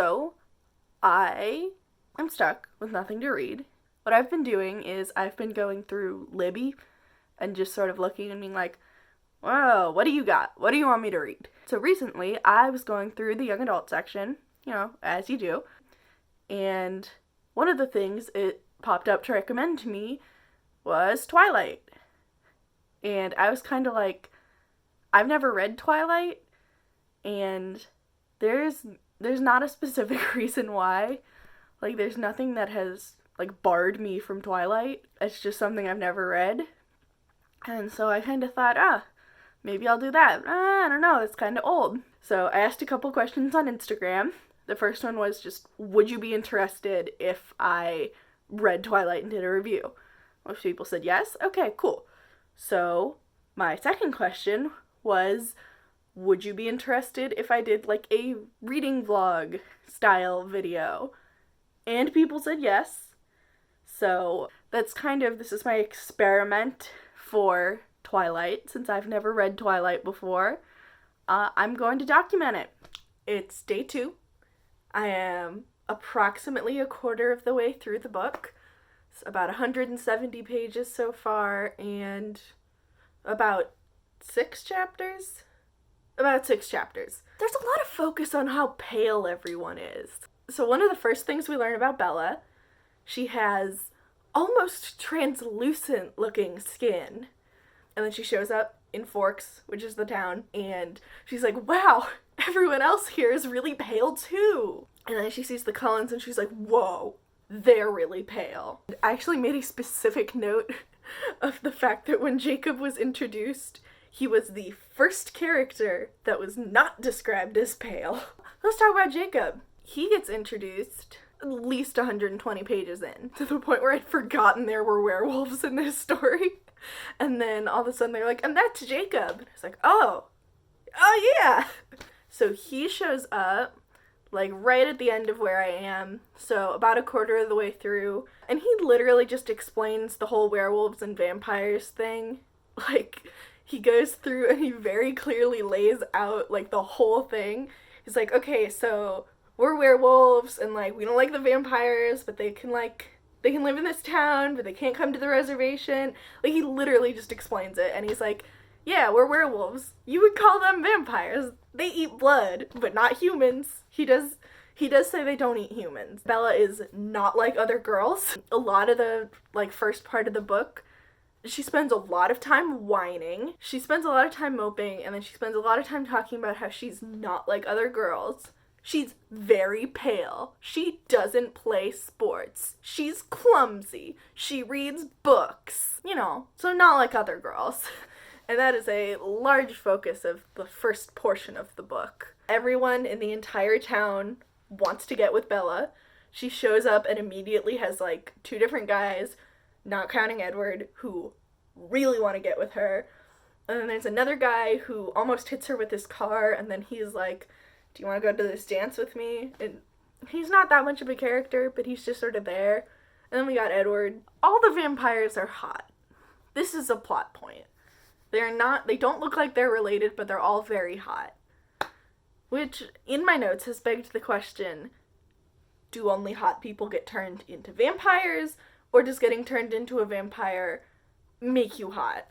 So, I am stuck with nothing to read. What I've been doing is I've been going through Libby and just sort of looking and being like, whoa, what do you got? What do you want me to read? So recently, I was going through the young adult section, as you do, and one of the things it popped up to recommend to me was Twilight. And I was kind of like, I've never read Twilight, and there's not a specific reason why. Like, there's nothing that has, barred me from Twilight. It's just something I've never read. And so I kind of thought, maybe I'll do that. I don't know, it's kind of old. So I asked a couple questions on Instagram. The first one was just, would you be interested if I read Twilight and did a review? Most people said yes. Okay, cool. So my second question was, would you be interested if I did a reading vlog style video? And people said yes. So that's this is my experiment for Twilight, since I've never read Twilight before. I'm going to document it. It's day 2. I am approximately a quarter of the way through the book. It's about 170 pages so far, and about 6 chapters? About 6 chapters. There's a lot of focus on how pale everyone is. So one of the first things we learn about Bella, she has almost translucent looking skin. And then she shows up in Forks, which is the town, and she's like, wow, everyone else here is really pale too. And then she sees the Cullens and she's like, whoa, they're really pale. I actually made a specific note of the fact that when Jacob was introduced, he was the first character that was not described as pale. Let's talk about Jacob. He gets introduced at least 120 pages in, to the point where I'd forgotten there were werewolves in this story. And then all of a sudden they're like, and that's Jacob. And it's like, oh yeah. So he shows up, right at the end of where I am, so about a quarter of the way through, and he literally just explains the whole werewolves and vampires thing. He goes through and he very clearly lays out, the whole thing. He's like, okay, so we're werewolves, and, we don't like the vampires, but they can live in this town, but they can't come to the reservation. He literally just explains it, and he's like, yeah, we're werewolves. You would call them vampires. They eat blood, but not humans. He does say they don't eat humans. Bella is not like other girls. A lot of the, first part of the book, she spends a lot of time whining. She spends a lot of time moping, and then she spends a lot of time talking about how she's not like other girls. She's very pale. She doesn't play sports. She's clumsy. She reads books. So not like other girls. And that is a large focus of the first portion of the book. Everyone in the entire town wants to get with Bella. She shows up and immediately has 2 different guys, not counting Edward, who really want to get with her. And then there's another guy who almost hits her with his car, and then he's like, do you want to go to this dance with me? And he's not that much of a character, but he's just sort of there. And then we got Edward. All the vampires are hot. This is a plot point. They don't look like they're related, but they're all very hot. Which, in my notes, has begged the question, do only hot people get turned into vampires, or does getting turned into a vampire make you hot?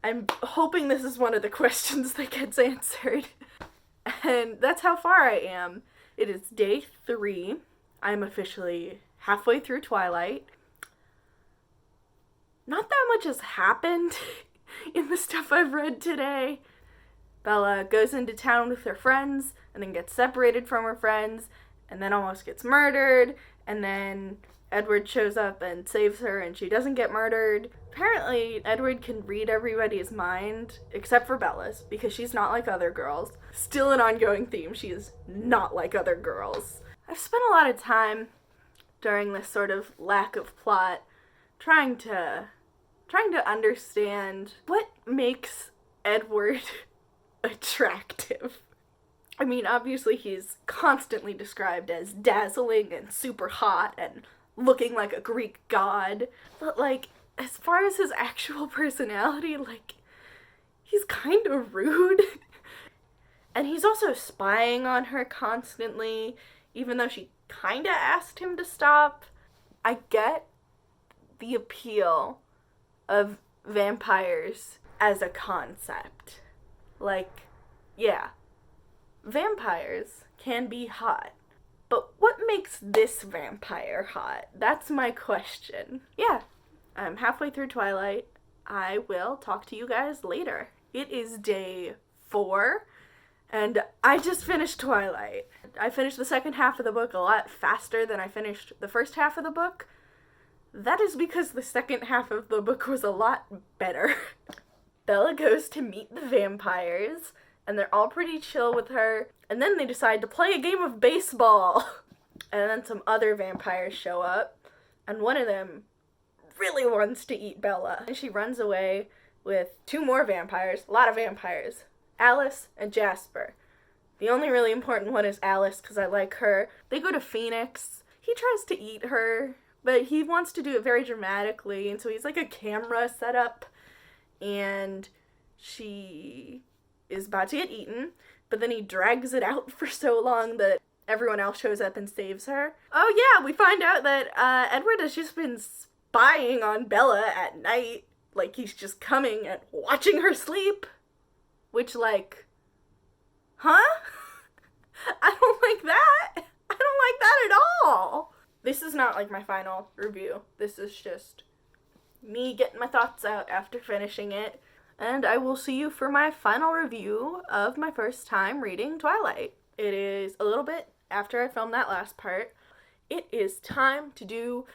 I'm hoping this is one of the questions that gets answered. And that's how far I am. It is day 3. I'm officially halfway through Twilight. Not that much has happened in the stuff I've read today. Bella goes into town with her friends, and then gets separated from her friends, and then almost gets murdered, and then Edward shows up and saves her, and she doesn't get murdered. Apparently, Edward can read everybody's mind, except for Bella's, because she's not like other girls. Still an ongoing theme, she is not like other girls. I've spent a lot of time during this sort of lack of plot trying to understand what makes Edward attractive. I mean, obviously he's constantly described as dazzling and super hot and looking like a Greek god, but as far as his actual personality, he's kind of rude. And he's also spying on her constantly. even though she kinda asked him to stop. I get the appeal of vampires as a concept. Like, yeah, vampires can be hot. But what makes this vampire hot? That's my question. Yeah, I'm halfway through Twilight. I will talk to you guys later. It is day 4, and I just finished Twilight. I finished the second half of the book a lot faster than I finished the first half of the book. That is because the second half of the book was a lot better. Bella goes to meet the vampires, and they're all pretty chill with her, and then they decide to play a game of baseball. And then some other vampires show up, and one of them really wants to eat Bella. And she runs away with 2 more vampires, a lot of vampires, Alice and Jasper. The only really important one is Alice, because I like her. They go to Phoenix. He tries to eat her, but he wants to do it very dramatically, and so he's like a camera set up, and she is about to get eaten, but then he drags it out for so long that everyone else shows up and saves her. Oh yeah, we find out that Edward has just been spying on Bella at night. Like, he's just coming and watching her sleep. Which, like, huh? I don't like that. I don't like that at all. This is not like my final review. This is just me getting my thoughts out after finishing it. And I will see you for my final review of my first time reading Twilight. It is a little bit after I filmed that last part. It is time to do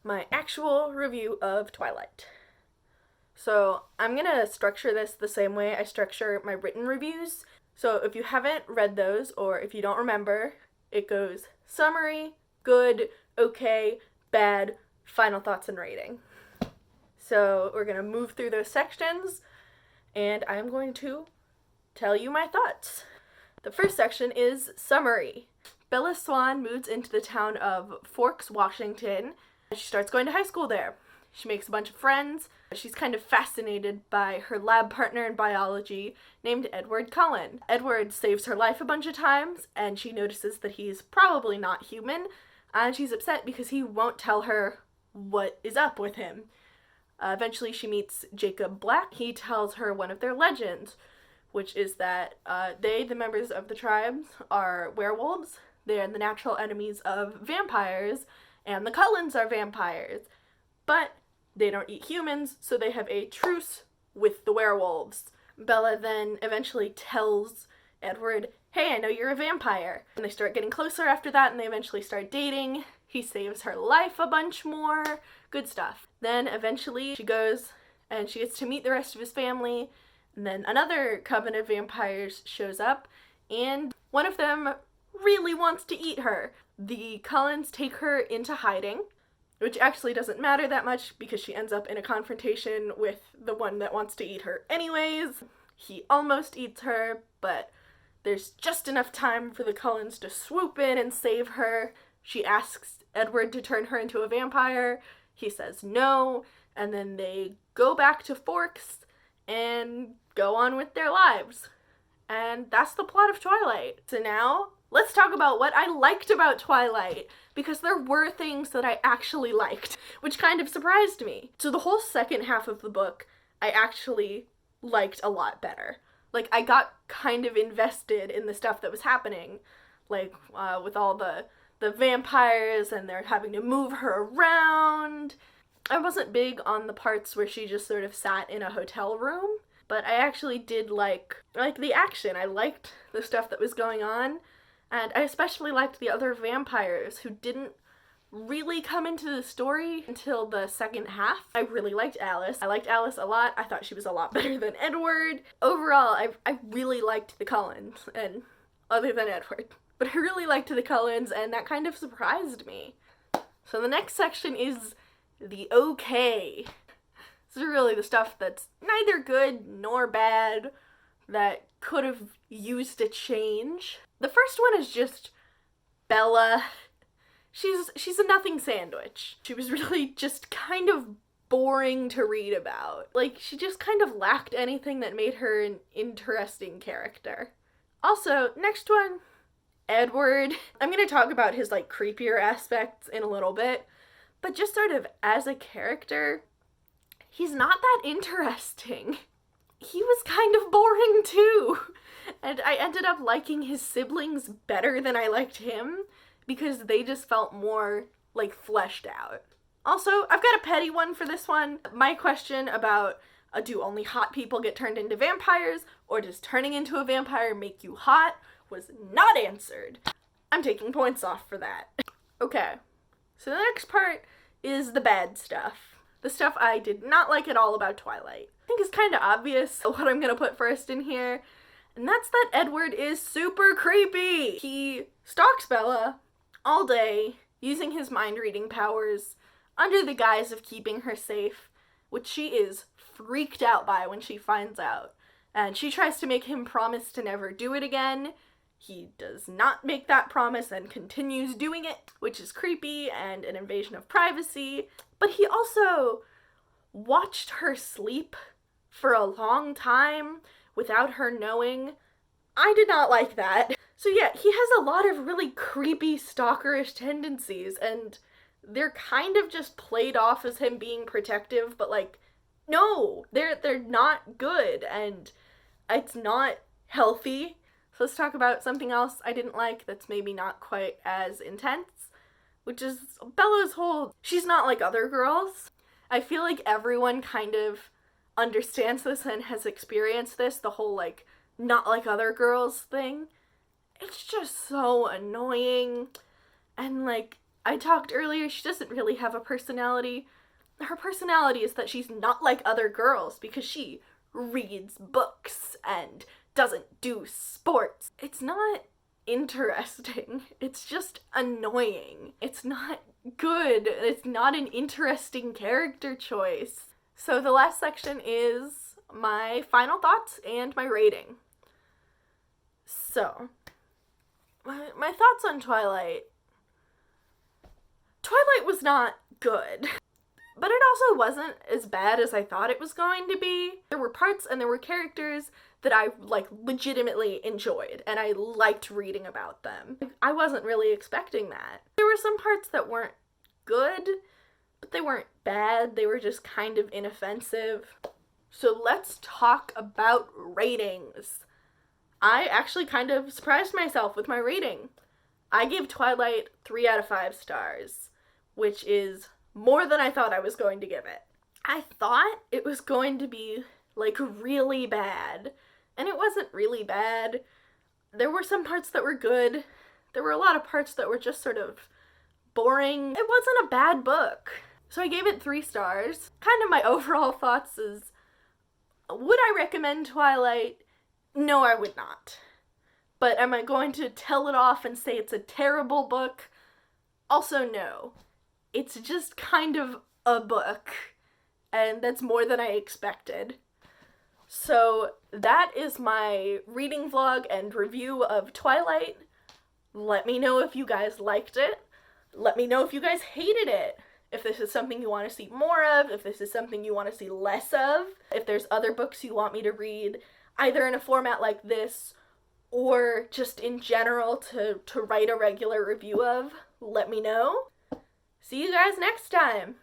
my actual review of Twilight. So I'm gonna structure this the same way I structure my written reviews. So if you haven't read those, or if you don't remember, it goes summary, good, okay, bad, final thoughts and rating. So we're gonna move through those sections, and I'm going to tell you my thoughts. The first section is summary. Bella Swan moves into the town of Forks, Washington. She starts going to high school there. She makes a bunch of friends. She's kind of fascinated by her lab partner in biology named Edward Cullen. Edward saves her life a bunch of times, and she notices that he's probably not human, and she's upset because he won't tell her what is up with him. Eventually she meets Jacob Black. He tells her one of their legends, which is that they, the members of the tribes, are werewolves. They're the natural enemies of vampires, and the Cullens are vampires. But they don't eat humans, so they have a truce with the werewolves. Bella then eventually tells Edward, hey, I know you're a vampire. And they start getting closer after that, and they eventually start dating. He saves her life a bunch more. Good stuff. Then eventually she goes and she gets to meet the rest of his family. And then another coven of vampires shows up, and one of them really wants to eat her. The Cullens take her into hiding, which actually doesn't matter that much because she ends up in a confrontation with the one that wants to eat her anyways. He almost eats her, but there's just enough time for the Cullens to swoop in and save her. She asks Edward to turn her into a vampire. He says no, and then they go back to Forks and go on with their lives. And that's the plot of Twilight. So now, let's talk about what I liked about Twilight, because there were things that I actually liked, which kind of surprised me. So the whole second half of the book, I actually liked a lot better. Like, I got kind of invested in the stuff that was happening, like, with all the vampires, and they're having to move her around. I wasn't big on the parts where she just sort of sat in a hotel room, but I actually did like the action. I liked the stuff that was going on, and I especially liked the other vampires who didn't really come into the story until the second half. I really liked Alice. I liked Alice a lot. I thought she was a lot better than Edward. Overall, I really liked the Cullens, and other than Edward. But I really liked the Cullens, and that kind of surprised me. So the next section is the okay. This is really the stuff that's neither good nor bad, that could have used a change. The first one is just Bella. She's a nothing sandwich. She was really just kind of boring to read about. Like, she just kind of lacked anything that made her an interesting character. Also, next one, Edward, I'm going to talk about his like creepier aspects in a little bit, but just sort of as a character, he's not that interesting. He was kind of boring too. And I ended up liking his siblings better than I liked him because they just felt more like fleshed out. Also, I've got a petty one for this one. My question about do only hot people get turned into vampires, or does turning into a vampire make you hot, was not answered. I'm taking points off for that. Okay, so the next part is the bad stuff. The stuff I did not like at all about Twilight. I think it's kind of obvious what I'm gonna put first in here, and that's that Edward is super creepy. He stalks Bella all day, using his mind-reading powers under the guise of keeping her safe, which she is freaked out by when she finds out. And she tries to make him promise to never do it again. He does not make that promise and continues doing it, which is creepy and an invasion of privacy. But he also watched her sleep for a long time without her knowing. I did not like that. So yeah, he has a lot of really creepy stalkerish tendencies, and they're kind of just played off as him being protective, but like, no, they're not good, and it's not healthy. So let's talk about something else I didn't like that's maybe not quite as intense, which is Bella's whole, she's not like other girls. I feel like everyone kind of understands this and has experienced this, the whole like, not like other girls thing. It's just so annoying. And like I talked earlier, she doesn't really have a personality. Her personality is that she's not like other girls because she reads books and doesn't do sports. It's not interesting. It's just annoying. It's not good. It's not an interesting character choice. So the last section is my final thoughts and my rating. So, my thoughts on Twilight. Twilight was not good. But it also wasn't as bad as I thought it was going to be. There were parts and there were characters that I, like, legitimately enjoyed, and I liked reading about them. I wasn't really expecting that. There were some parts that weren't good, but they weren't bad. They were just kind of inoffensive. So let's talk about ratings. I actually kind of surprised myself with my rating. I gave Twilight 3 out of 5 stars, which is more than I thought I was going to give it. I thought it was going to be, like, really bad, and it wasn't really bad. There were some parts that were good. There were a lot of parts that were just sort of boring. It wasn't a bad book. So I gave it 3 stars. Kind of my overall thoughts is, would I recommend Twilight? No, I would not. But am I going to tell it off and say it's a terrible book? Also, no. It's just kind of a book, and that's more than I expected. So that is my reading vlog and review of Twilight. Let me know if you guys liked it. Let me know if you guys hated it. If this is something you want to see more of, if this is something you want to see less of, if there's other books you want me to read, either in a format like this or just in general to write a regular review of, let me know. See you guys next time!